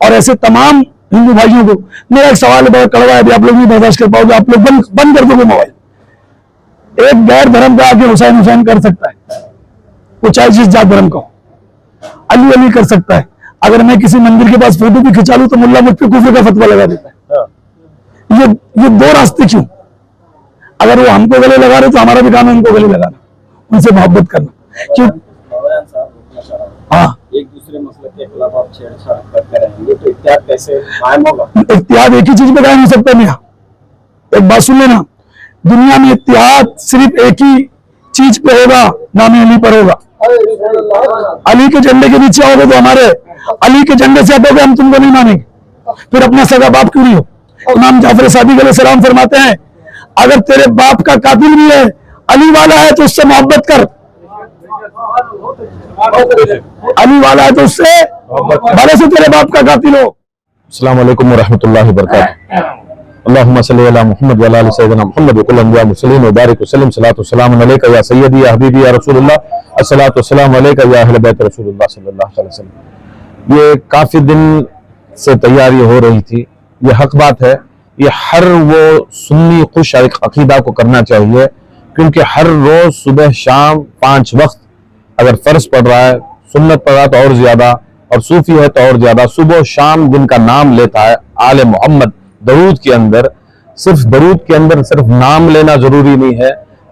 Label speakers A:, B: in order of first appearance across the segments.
A: اور ایسے تمام ہندو بھائیوں کو میرا ایک سوال ہے، بڑا کڑوا ہے، ابھی آپ لوگ نہیں برداشت کر پاؤ گے، آپ لوگ بند کر دو گے موبائل. ایک غیر دھرم کا آگے حسین کر سکتا ہے، وہ چاہے جس جات دھرم کا ہو، علی کر سکتا ہے. اگر میں کسی مندر کے پاس فوٹو بھی کھچا لوں تو ملا مجھ پہ کفر کا فتویٰ لگا دیتا ہے. یہ دو راستے کیوں؟ اگر وہ ہم کو گلے لگا رہے تو ہمارا بھی کام ہے ان کو گلے لگانا، ان سے محبت کرنا. کیوں؟ ہاں،
B: ایک دوسرے مسئلے کے خلاف آپ چھیڑ چھاڑ کرتے رہیں گے تو اتحاد کیسے قائم ہوگا؟
A: اتحاد ایک ہی چیز پہ قائم ہو سکتا ہے میاں. ایک بات سن لینا، دنیا میں اتحاد صرف ایک ہی چیز پہ ہوگا، نام علی پر ہوگا. علی کے جھنڈے کے نیچے آؤ گے تو ہمارے، علی کے جھنڈے سے ہٹو گے ہم تم کو نہیں مانیں گے. پھر اپنا سگا باپ کیوں نہیں ہو؟ امام جعفر صادق علیہ السلام فرماتے ہیں اگر تیرے باپ کا قاتل بھی ہے، علی والا ہے تو اس سے محبت کر. علی والا ہے تو اس سے بھلے سے تیرے باپ کا قاتل ہو.
C: السلام علیکم ورحمۃ اللہ وبرکاتہ. اللہم صلی علی محمد وعلی آل سیدنا محمد وکل انبیاء مرسلین وبارک وسلم. صلاۃ والسلام علیک یا سیدی یا حبیبی یا رسول اللہ. الصلاۃ والسلام علیک یا اہل بیت رسول اللہ صلی اللہ علیہ وسلم. یہ کافی دن سے تیاری ہو رہی تھی، یہ حق بات ہے. یہ ہر وہ سنی خوش عقیدہ کو کرنا چاہیے، کیونکہ ہر روز صبح شام 5 وقت اگر فرض پڑھ رہا ہے، سنت پڑھ رہا ہے تو اور زیادہ، اور صوفی ہے تو اور زیادہ، صبح و شام جن کا نام لیتا ہے آل محمد درود کے اندر، صرف درود کے اندر صرف نام لینا ضروری نہیں ہے،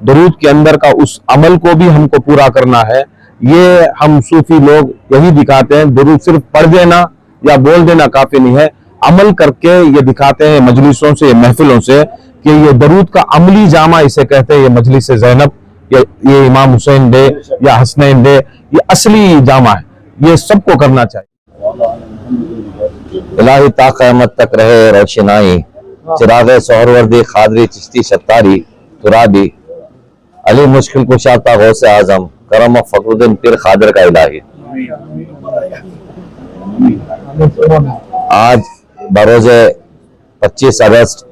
C: درود کے اندر کا اس عمل کو بھی ہم کو پورا کرنا ہے. یہ ہم صوفی لوگ یہی دکھاتے ہیں، درود صرف پڑھ دینا یا بول دینا کافی نہیں ہے، عمل کر کے یہ دکھاتے ہیں مجلسوں سے، محفلوں سے، کہ یہ درود کا عملی جامع اسے کہتے ہیں. یہ مجلس زینب، یہ امام حسین ڈے یا حسنین ڈے، یہ اصلی جامع ہے، یہ سب کو کرنا چاہیے.
D: الہی تا قیامت تک رہے روشنائی، چراغ سہروردی قادری چشتی ستاری ترابی، علی مشکل کشا تا غوث اعظم، کرم و فخر الدین پیر قادر کا الہی. آج بروز 25 اگست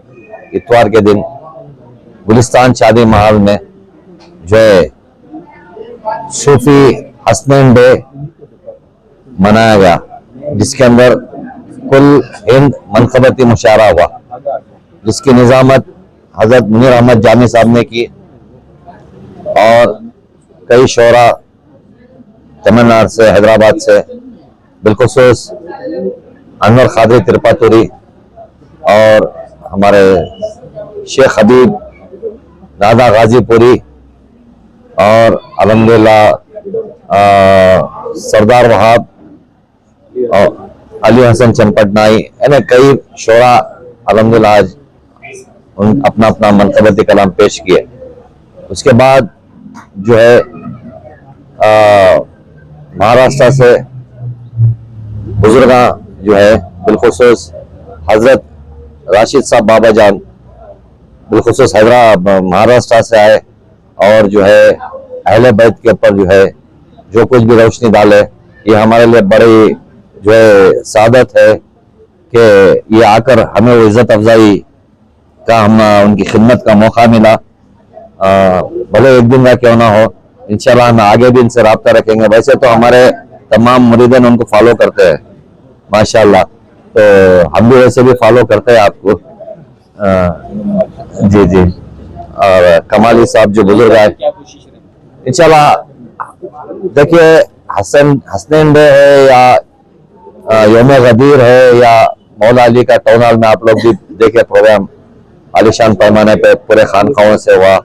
D: اتوار کے دن گلستان شادی محل میں جو ہے صوفی حسنین ڈے منایا گیا، جس کے اندر کل ہند منقبتی مشاعرہ ہوا، جس کی نظامت حضرت منیر احمد جامی صاحب نے کی، اور کئی شعراء تمل ناڈو سے، حیدرآباد سے، بالخصوص انور قادری ترپاتوری اور ہمارے شیخ حبیب دادا غازی پوری، اور الحمدللہ سردار وہاب اور علی حسن چنپٹنائی، یعنی کئی شعراء الحمدللہ آج اپنا اپنا منقبتی کلام پیش کیے. اس کے بعد جو ہے مہاراشٹر سے بزرگاں جو ہے بالخصوص حضرت راشد صاحب بابا جان بالخصوص حیدرآباد مہاراشٹر سے آئے، اور جو ہے اہل بیت کے اوپر جو ہے جو کچھ بھی روشنی ڈالے. یہ ہمارے لیے بڑی جو ہے سعادت ہے کہ یہ آ کر ہمیں وہ عزت افزائی کا، ہم ان کی خدمت کا موقع ملا. بھلے ایک دن کا کیوں نہ ہو، انشاءاللہ ہم آگے بھی ان سے رابطہ رکھیں گے. ویسے تو ہمارے تمام مریدین ان کو فالو کرتے ہیں ماشاءاللہ، تو ہم بھی ویسے بھی فالو کرتے ہیں آپ کو. جی جی. اور کمالی صاحب جو بزرگ ہے، انشاءاللہ دیکھیے حسنین ڈے ہے یا یوم غدیر ہے یا مولا علی کا ٹاؤن ہال میں آپ لوگ بھی دیکھے پروگرام عالیشان پیمانے پہ پورے خانقاہوں سے ہوا.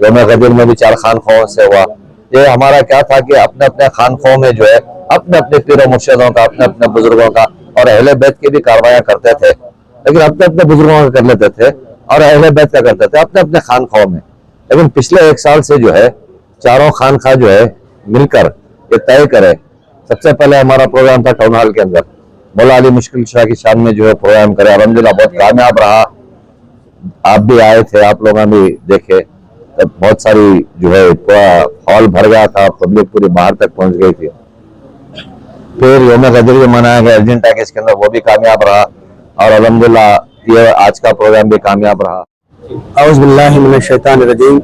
D: یوم غدیر میں بھی 4 خانقاہوں سے ہوا. یہ ہمارا کیا تھا کہ اپنے اپنے خانقاہوں میں جو ہے اپنے اپنے پیر و مرشدوں کا، اپنے اپنے بزرگوں کا اور اہل بیت کی بھی کاروائیاں کرتے تھے، لیکن اپنے اپنے بزرگوں کا کر لیتے تھے اور اہل بیت کا کرتے تھے اپنے اپنے خانقاہوں میں. لیکن پچھلے 1 سال سے جو ہے چاروں خانقاہ جو ہے مل کر یہ طے کرے. سب سے پہلے ہمارا پروگرام تھا ٹاؤن ہال کے اندر، مولا علی مشکل کشا کی شان میں جو ہے پروگرام کرے. الحمدللہ بہت کامیاب رہا. آپ بھی آئے تھے، آپ لوگوں نے بھی دیکھے، بہت ساری جو ہے پورا ہال بھر گیا تھا، پبلک پوری باہر تک پہنچ گئی تھی. پھر یوم غدیر بھی منایا گیا ارجنٹا کے، اس کے اندر وہ بھی کامیاب رہا، اور الحمدللہ یہ آج کا پروگرام بھی کامیاب رہا.
B: اعوذ باللہ من الشیطان الرجیم،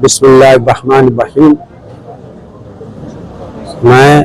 B: بسم اللہ الرحمن الرحیم. میں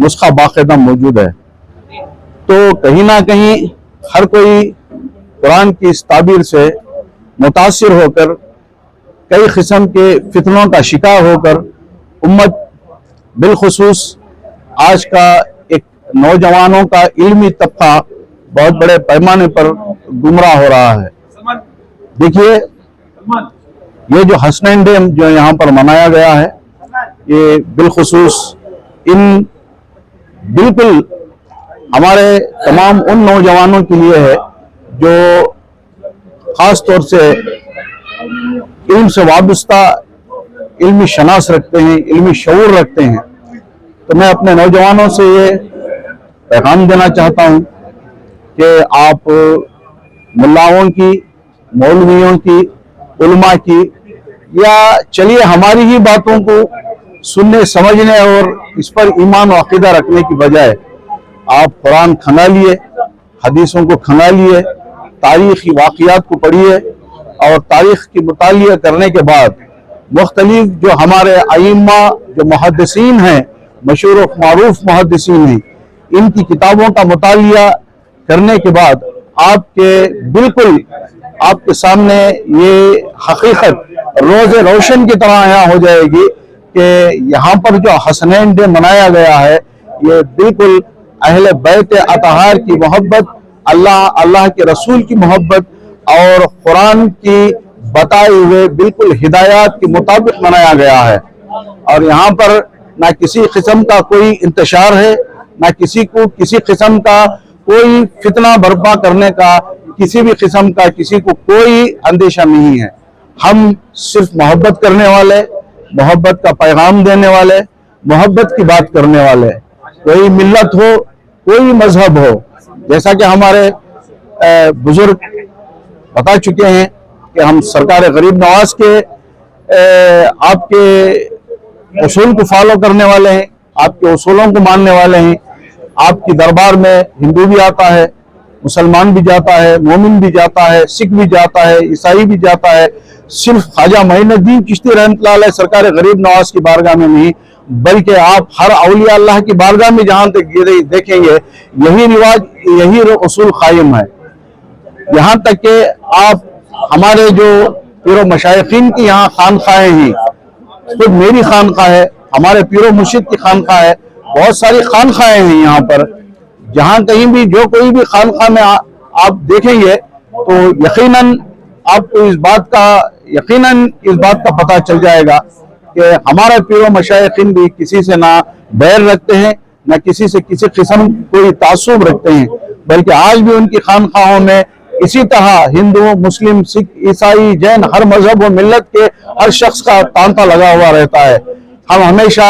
C: نسخہ باقاعدہ موجود ہے. تو کہیں نہ کہیں ہر کوئی قرآن کی اس تعبیر سے متاثر ہو کر کئی قسم کے فتنوں کا شکار ہو کر امت بالخصوص آج کا ایک نوجوانوں کا علمی طبقہ بہت بڑے پیمانے پر گمراہ ہو رہا ہے. دیکھیے یہ جو حسنین ڈے جو یہاں پر منایا گیا ہے یہ بالخصوص ان بالکل ہمارے تمام ان نوجوانوں کے لیے ہے جو خاص طور سے علم سے وابستہ علمی شناس رکھتے ہیں, علمی شعور رکھتے ہیں. تو میں اپنے نوجوانوں سے یہ پیغام دینا چاہتا ہوں کہ آپ ملاؤں کی, مولویوں کی, علماء کی یا چلیے ہماری ہی باتوں کو سننے سمجھنے اور اس پر ایمان و عقیدہ رکھنے کی بجائے آپ قرآن کھنگالیے, حدیثوں کو کھنگالیے, تاریخی واقعات کو پڑھیے اور تاریخ کی مطالعہ کرنے کے بعد مختلف جو ہمارے ائمہ جو محدثین ہیں, مشہور و معروف محدثین ہیں, ان کی کتابوں کا مطالعہ کرنے کے بعد آپ کے بالکل آپ کے سامنے یہ حقیقت روز روشن کی طرح یہاں ہو جائے گی کہ یہاں پر جو حسنین ڈے منایا گیا ہے یہ بالکل اہل بیت اطہار کی محبت, اللہ کے رسول کی محبت اور قرآن کی بتائے ہوئے بالکل ہدایات کے مطابق منایا گیا ہے. اور یہاں پر نہ کسی قسم کا کوئی انتشار ہے, نہ کسی کو کسی قسم کا کوئی فتنہ برپا کرنے کا, کسی بھی قسم کا کسی کو کوئی اندیشہ نہیں ہے. ہم صرف محبت کرنے والے, محبت کا پیغام دینے والے, محبت کی بات کرنے والے, کوئی ملت ہو, کوئی مذہب ہو. جیسا کہ ہمارے بزرگ بتا چکے ہیں کہ ہم سرکار غریب نواز کے آپ کے اصول کو فالو کرنے والے ہیں, آپ کے اصولوں کو ماننے والے ہیں. آپ کی دربار میں ہندو بھی آتا ہے, مسلمان بھی جاتا ہے, مومن بھی جاتا ہے, سکھ بھی جاتا ہے, عیسائی بھی جاتا ہے. صرف خواجہ معین الدین چشتی رحمۃ اللہ علیہ سرکار غریب نواز کی بارگاہ میں نہیں بلکہ آپ ہر اولیاء اللہ کی بارگاہ میں جہاں تک دیکھیں گے یہی رواج, یہی اصول قائم ہے. یہاں تک کہ آپ ہمارے جو پیر و مشائخین کی یہاں خانقاہیں ہیں, خود میری خانقاہ ہے, ہمارے پیر و مرشد کی خانقاہ ہے, بہت ساری خانقاہیں ہیں یہاں پر. جہاں کہیں بھی جو کوئی بھی خانقاہ میں آپ دیکھیں گے تو یقیناً آپ کو اس بات کا پتہ چل جائے گا کہ ہمارے پیر و مشائخین بھی کسی سے نہ بیر رکھتے ہیں, نہ کسی سے کسی قسم کوئی تعصب رکھتے ہیں, بلکہ آج بھی ان کی خانقاہوں میں اسی طرح ہندو, مسلم, سکھ, عیسائی, جین, ہر مذہب و ملت کے ہر شخص کا تانتا لگا ہوا رہتا ہے. ہم ہمیشہ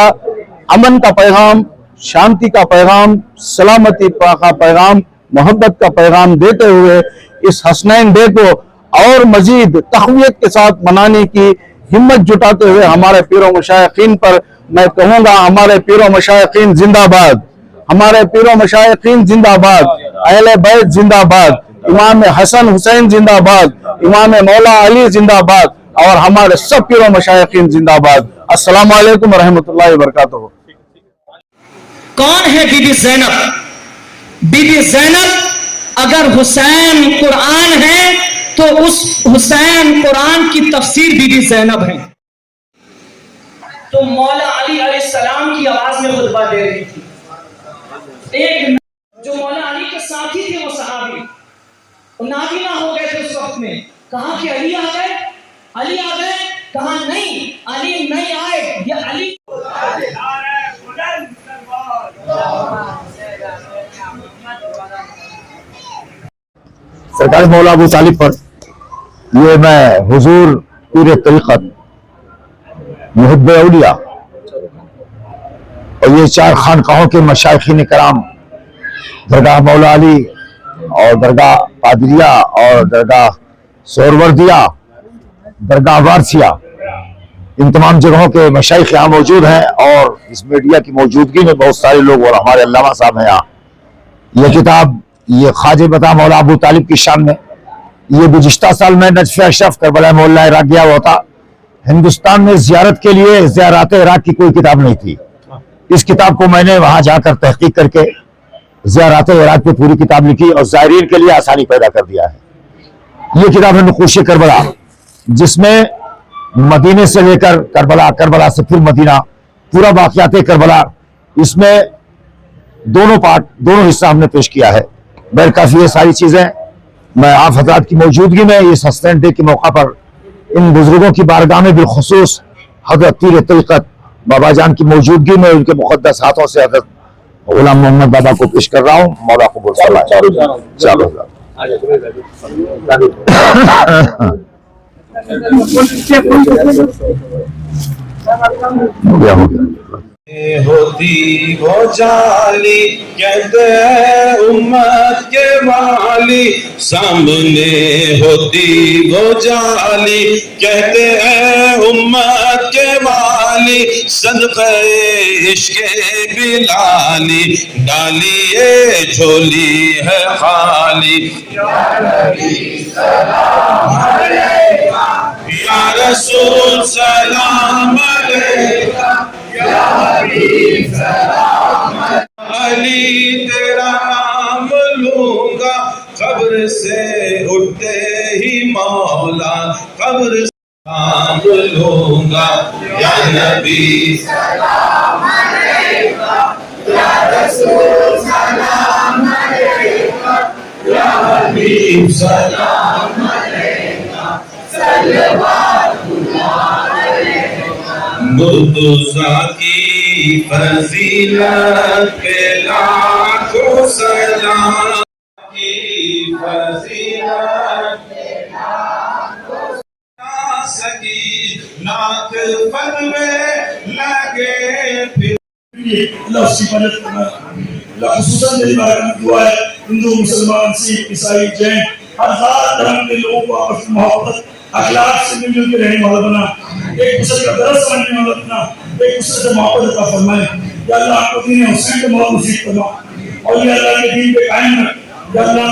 C: امن کا پیغام, شانتی کا پیغام, سلامتی کا پیغام, محبت کا پیغام دیتے ہوئے اس حسنین ڈے کو اور مزید تقویت کے ساتھ منانے کی ہمت جٹاتے ہوئے ہمارے پیر و مشائخین پر میں کہوں گا ہمارے پیر و مشائخین زندہ باد, ہمارے پیر و مشائخین زندہ باد, اہل بیت زندہ باد, امام حسن حسین زندہ باد, امام مولا علی زندہ باد اور ہمارے سب پیر و مشائخین زندہ باد. السلام علیکم ورحمۃ اللہ وبرکاتہ.
E: کون ہے بی بی زینب؟ بی بی زینب اگر حسین قرآن ہے تو اس حسین قرآن کی تفسیر بی بی زینب ہے. تو مولا علی علیہ السلام کی آواز میں خطبہ دے رہی تھی. ایک جو مولا علی کے ساتھی تھے وہ صحابی نابینا ہو گئے تھے اس وقت میں. کہا کہ علی آ گئے, علی آ گئے. کہا نہیں, علی نہیں آئے, یہ علی
C: سرکار مولا ابو طالب پر یہ میں حضور پیر طریقت محب اولیاء اور یہ چار خانقاہوں کے مشائخین کرام درگاہ مولا علی اور درگاہ قادریہ اور درگاہ سہروردیہ, درگاہ وارثیہ, ان تمام جگہوں کے مشائخ یہاں موجود ہیں اور اس میڈیا کی موجودگی میں بہت سارے لوگ اور ہمارے علامہ صاحب ہیں یہاں. یہ کتاب یہ خواجہ بتا مولا ابو طالب کی شان میں یہ گزشتہ سال میں نجف اشرف کربلا محلہ عراق گیا ہوا تھا. ہندوستان میں زیارت کے لیے زیارات عراق کی کوئی کتاب نہیں تھی. اس کتاب کو میں نے وہاں جا کر تحقیق کر کے زیارات عراق پہ پوری کتاب لکھی اور زائرین کے لیے آسانی پیدا کر دیا ہے. یہ کتاب ہے نقوش کربلا، جس میں مدینے سے لے کر کربلا، کربلا سے پھر مدینہ، پورا واقعات کربلا، اس میں دونوں پارٹ، دونوں حصہ ہم نے پیش کیا ہے. بہر کافی یہ ساری چیزیں میں آپ حضرات کی موجودگی میں اس حسنین ڈے کے موقع پر ان بزرگوں کی بارگاہ میں بالخصوص حضرت پیر طریقت بابا جان کی موجودگی میں ان کے مقدس ہاتھوں سے حضرت غلام محمد بابا کو پیش کر رہا ہوں. مولا قبول فرمائے. چلو ہو گیا.
F: ہوتی وہ جالی کہتے ہیں امت کے والی، سامنے ہوتی وہ جالی کہتے ہیں امت کے والی، صدقہ عشق بلالی ڈالیے جھولی ہے خالی. یا رسول سلام علیکہ، علی تیرا نام لوں گا قبر سے اٹھتے ہی مولا، قبر سے نام لوں گا. یا نبی سلام علیکہ، یا رسول سلام علیکہ، یا حبیب سلام علیکہ، صلوات اللہ علیکہ. مرتضیٰ کی فضیلت پہ لاکھوں سلام، کی فضیلت پہ لاکھوں سلام، سکی لاکھ فن میں لگے پھر.
G: اللہ اس کی مدد کرنا. اللہ خصوصاً میری بارگاہ میں دعا ہے ہندو، مسلمان، سکھ، عیسائی، جین، ہر دھرم کے لوگوں کو آپس میں محبت اخلاق سے مل جل کے رہنے والا بنا، ایک دوسرے کا درس سمجھنے والا بنا، ایک دوسرے سے محبت عطا فرمائے. یا اللہ آپ کو دین حسین کے موت نصیب فرما، اور یہ اللہ کے دین پہ قائم رکھ. یا اللہ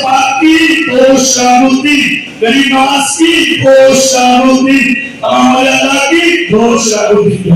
G: پاک کی خوشامدی، غریب نواز کی خوشامدی، تمام اللہ کی خوشامدی.